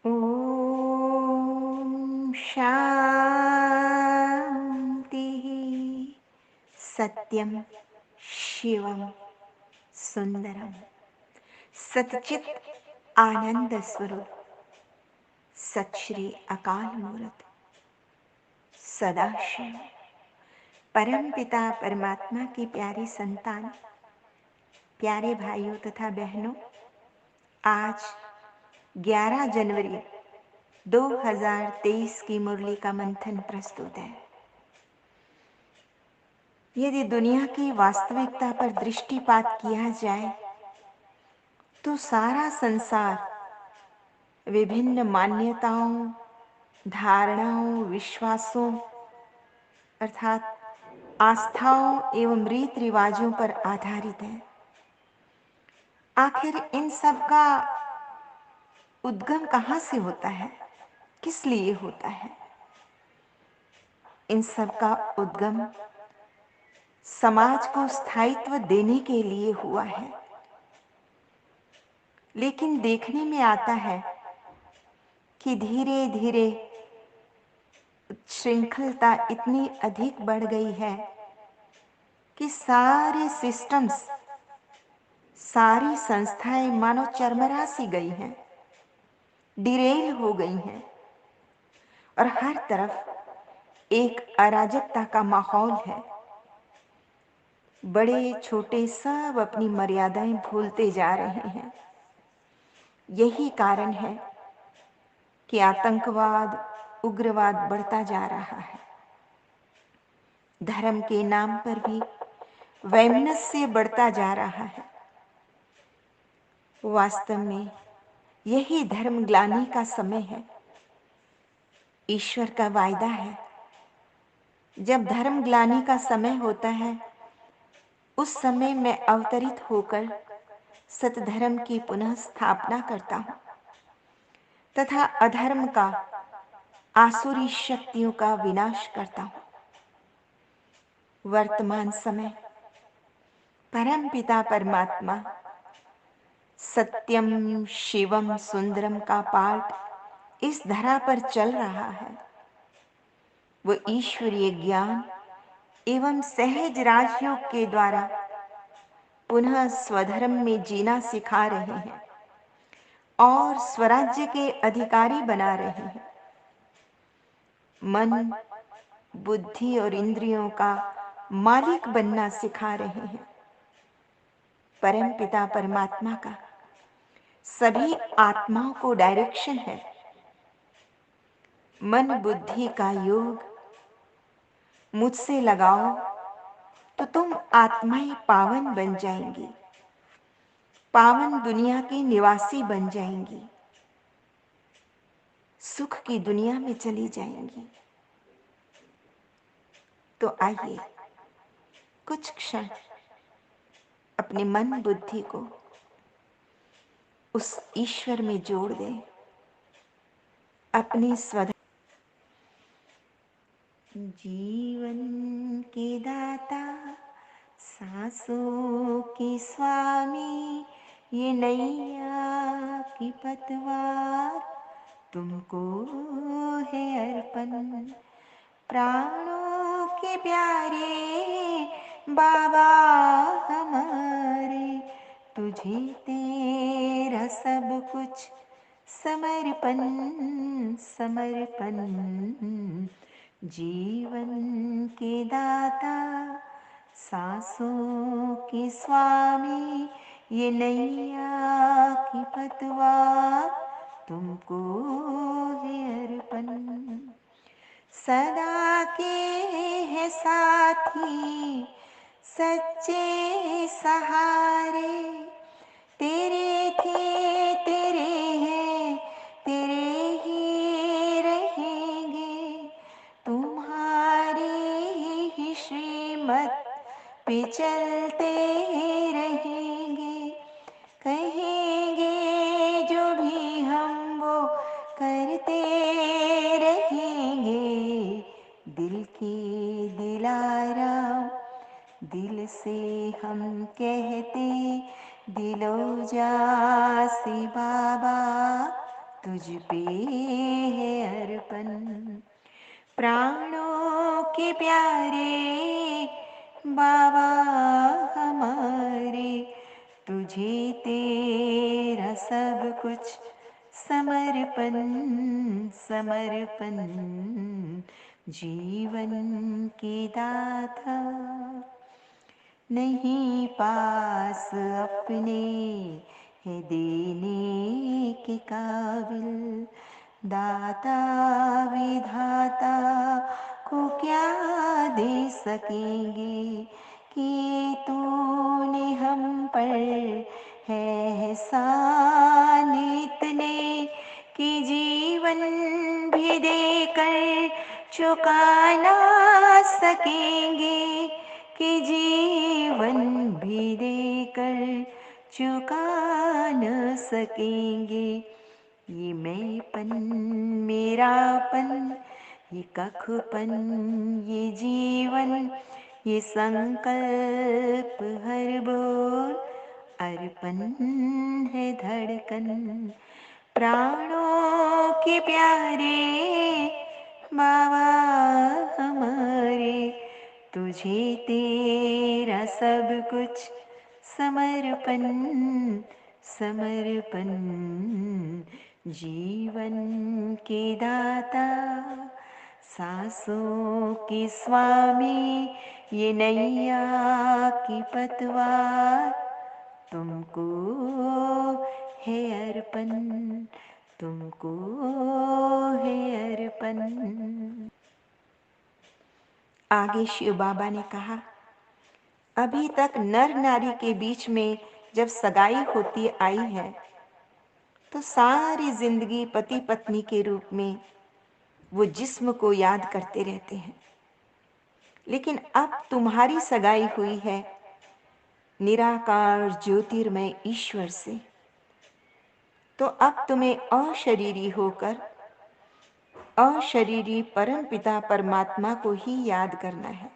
ॐ शान्तिः। सत्यं शिवं सुंदरम सतचित आनंद स्वरूप सत श्री अकाल मूर्त सदाशिव परम पिता परमात्मा की प्यारी संतान, प्यारे भाइयों तथा बहनों, आज 11 जनवरी 2023 की मुरली का मंथन प्रस्तुत है। यदि दुनिया की वास्तविकता पर दृष्टिपात किया जाए तो सारा संसार विभिन्न मान्यताओं, धारणाओं, विश्वासों अर्थात आस्थाओं एवं रीत रिवाजों पर आधारित है। आखिर इन सब का उद्गम कहाँ से होता है, किस लिए होता है? इन सब का उद्गम समाज को स्थायित्व देने के लिए हुआ है। लेकिन देखने में आता है कि धीरे धीरे श्रृंखलता इतनी अधिक बढ़ गई है कि सारे सिस्टम्स, सारी संस्थाएं मानो चरमरा सी गई हैं, डिरेल हो गई हैं और हर तरफ एक अराजकता का माहौल है। बड़े छोटे सब अपनी मर्यादाएं भूलते जा रहे हैं। यही कारण है कि आतंकवाद, उग्रवाद बढ़ता जा रहा है। धर्म के नाम पर भी वैमनस्य बढ़ता जा रहा है। वास्तव में यही धर्म ग्लानि का समय है। ईश्वर का वायदा है, जब धर्म ग्लानि का समय होता है उस समय मैं अवतरित होकर सतधर्म की पुनः स्थापना करता हूँ तथा अधर्म का, आसुरी शक्तियों का विनाश करता हूँ। वर्तमान समय परम पिता परमात्मा सत्यम शिवम सुंदरम का पाठ इस धरा पर चल रहा है। वो ईश्वरीय ज्ञान एवं सहज राजयोग के द्वारा पुनः स्वधर्म में जीना सिखा रहे हैं और स्वराज्य के अधिकारी बना रहे हैं। मन, बुद्धि और इंद्रियों का मालिक बनना सिखा रहे हैं। परम पिता परमात्मा का सभी आत्माओं को डायरेक्शन है। मन बुद्धि का योग मुझसे लगाओ तो तुम आत्माएं पावन बन जाएंगी, पावन दुनिया की निवासी बन जाएंगी, सुख की दुनिया में चली जाएंगी। तो आइए कुछ क्षण अपने मन बुद्धि को उस ईश्वर में जोड़ दें। अपनी स्वधर्म जीवन के दाता, सांसों के स्वामी, ये नैया की पतवार तुमको है अर्पण। प्राणों के प्यारे बाबा हमारे, तुझे तेरा सब कुछ समर्पण समर्पण। जीवन के दाता, सांसों के स्वामी, ये नैया की पतवार तुमको है अर्पण। सदा के है साथी सच्चे सहारे, तेरे थे तेरे हैं तेरे ही रहेंगे। तुम्हारी ही श्रीमत पे चलते रहेंगे। कहेंगे जो भी हम वो करते रहेंगे। दिल की दिलाराम दिल से हम कहते, दिलो जा से बाबा तुझ पे है अर्पण। प्राणों के प्यारे बाबा हमारे, तुझे तेरा सब कुछ समर्पण समर्पण। जीवन के दाता नहीं पास अपने है देने के काबिल, दाता विधाता को क्या दे सकेंगे कि तूने हम पर है एहसान इतने कि जीवन भी देकर चुका ना सकेंगे, कि जीवन भी देकर चुका न सकेंगे। ये मैंपन मेरापन, ये कखपन, ये जीवन, ये संकल्प हर बोल अर्पण है धड़कन। प्राणों के प्यारे बाबा हमारे, तुझे तेरा सब कुछ समर्पण समर्पण। जीवन के दाता सांसों के स्वामी, ये नैया की पतवार तुमको है अर्पण, तुमको है अर्पण। आगे शिव बाबा ने कहा, अभी तक नर नारी के बीच में जब सगाई होती आई है तो सारी जिंदगी पति पत्नी के रूप में वो जिस्म को याद करते रहते हैं। लेकिन अब तुम्हारी सगाई हुई है निराकार ज्योतिर्मय ईश्वर से, तो अब तुम्हें अशरीरी होकर अशरीरी परम पिता परमात्मा को ही याद करना है।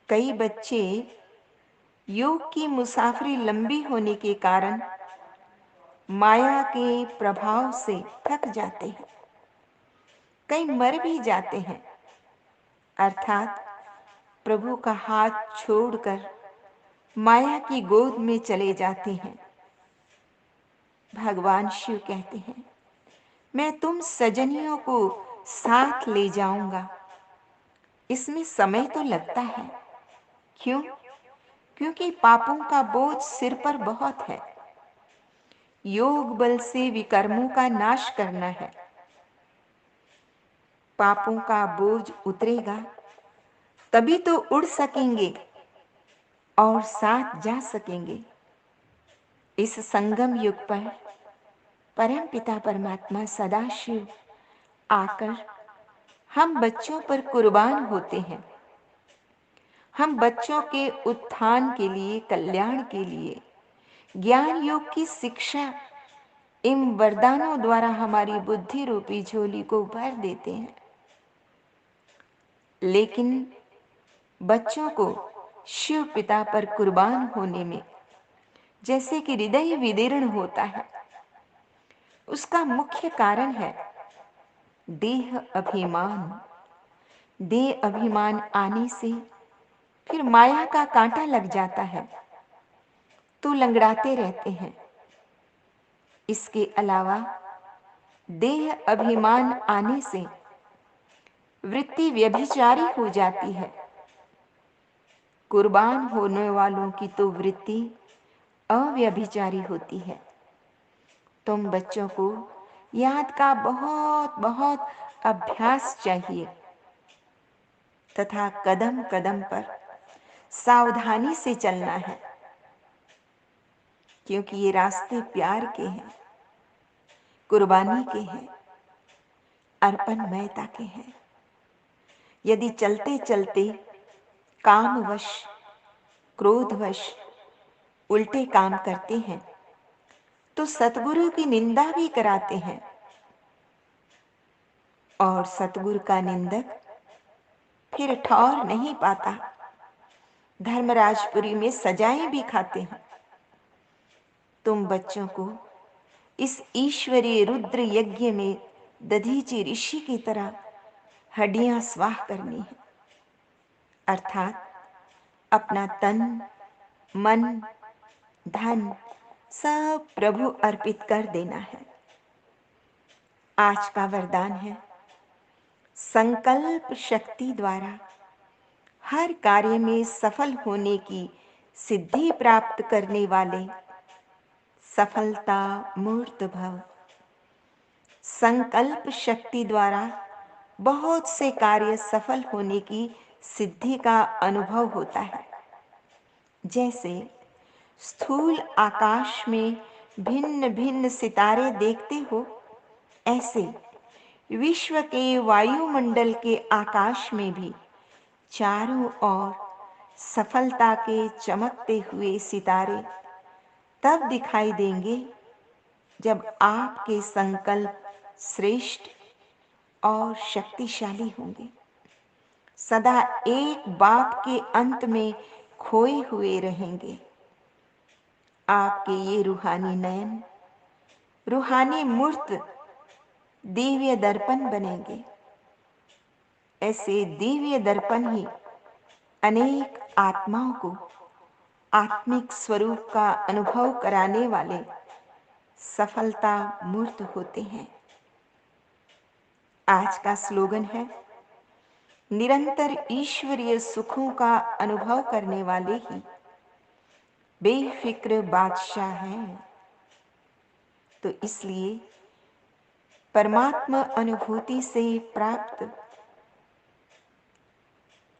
कई बच्चे योग की मुसाफरी लंबी होने के कारण माया के प्रभाव से थक जाते हैं, कई मर भी जाते हैं, अर्थात प्रभु का हाथ छोड़कर माया की गोद में चले जाते हैं। भगवान शिव कहते हैं, मैं तुम सजनियों को साथ ले जाऊंगा। इसमें समय तो लगता है, क्यों? क्योंकि पापों का बोझ सिर पर बहुत है। योग बल से विकर्मों का नाश करना है। पापों का बोझ उतरेगा तभी तो उड़ सकेंगे और साथ जा सकेंगे। इस संगम युग पर परम पिता परमात्मा सदाशिव आकर हम बच्चों पर कुर्बान होते हैं। हम बच्चों के उत्थान के लिए, कल्याण के लिए ज्ञान योग की शिक्षा इन वरदानों द्वारा हमारी बुद्धि रूपी झोली को भर देते हैं। लेकिन बच्चों को शिव पिता पर कुर्बान होने में जैसे कि हृदय विदीर्ण होता है, उसका मुख्य कारण है देह अभिमान। देह अभिमान आने से फिर माया का कांटा लग जाता है, तो लंगड़ाते रहते हैं। इसके अलावा देह अभिमान आने से वृत्ति व्यभिचारी हो जाती है। कुर्बान होने वालों की तो वृत्ति अव्यभिचारी होती है। तुम बच्चों को याद का बहुत बहुत अभ्यास चाहिए तथा कदम कदम पर सावधानी से चलना है, क्योंकि ये रास्ते प्यार के हैं, कुर्बानी के हैं, अर्पणमयता के हैं। यदि चलते चलते कामवश, क्रोधवश उल्टे काम करते हैं तो सतगुरु की निंदा भी कराते हैं, और सतगुरु का निंदक फिर ठौर नहीं पाता, धर्मराजपुरी में सजाएं भी खाते हैं। तुम बच्चों को इस ईश्वरीय रुद्र यज्ञ में दधीचि ऋषि की तरह हड्डियां स्वाह करनी है, अर्थात अपना तन, मन, धन सब प्रभु अर्पित कर देना है। आज का वरदान है, संकल्प शक्ति द्वारा हर कार्य में सफल होने की सिद्धि प्राप्त करने वाले सफलता मूर्त भव। संकल्प शक्ति द्वारा बहुत से कार्य सफल होने की सिद्धि का अनुभव होता है। जैसे स्थूल आकाश में भिन्न भिन्न सितारे देखते हो, ऐसे विश्व के वायुमंडल के आकाश में भी चारों ओर सफलता के चमकते हुए सितारे तब दिखाई देंगे जब आपके संकल्प श्रेष्ठ और शक्तिशाली होंगे। सदा एक बात के अंत में खोए हुए रहेंगे। आपके ये रूहानी नयन, रूहानी मूर्त दिव्य दर्पण बनेंगे। ऐसे दिव्य दर्पण ही अनेक आत्माओं को आत्मिक स्वरूप का अनुभव कराने वाले सफलता मूर्त होते हैं। आज का स्लोगन है, निरंतर ईश्वरीय सुखों का अनुभव करने वाले ही बेफिक्र बादशाह हैं। तो इसलिए परमात्मा अनुभूति से प्राप्त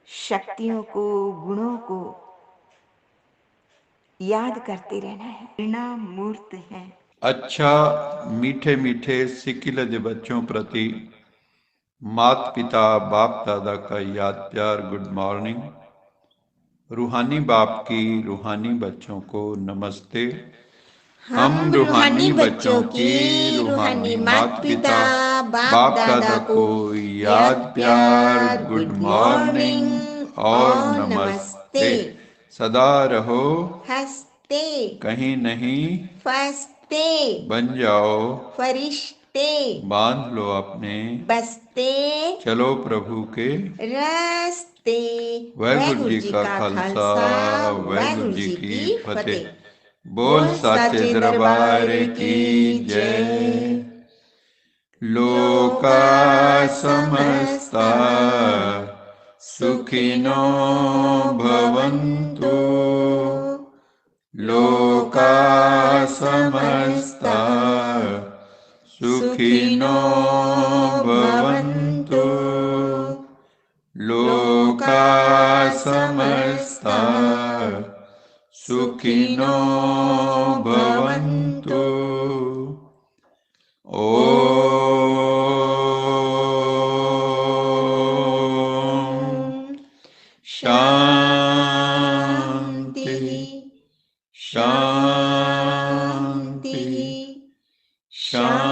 शक्तियों को, गुणों को याद करते रहना है। परिणाम मूर्त है। अच्छा, मीठे मीठे सिकिलज बच्चों प्रति माता पिता बाप दादा का याद प्यार गुड मॉर्निंग। रूहानी बाप की रूहानी बच्चों को नमस्ते। हम रूहानी बच्चों की रूहानी माता पिता बाप दादा को याद प्यार गुड मॉर्निंग और नमस्ते। सदा रहो हंसते, कहीं नहीं फंसते, बन जाओ फरिश्ते, बांध लो अपने बसते, चलो प्रभु के रास्ते। वाहिगुरु जी का खालसा वाहिगुरु जी की फतेह। बोल साचे दरबार की जय। लोका समस्ता सुखिनो भवन्तु। लोका समस्ता सुखिनो भवन्तु। लोका समस्ता सुखिनो भवन्तु। शांति शांति शांति।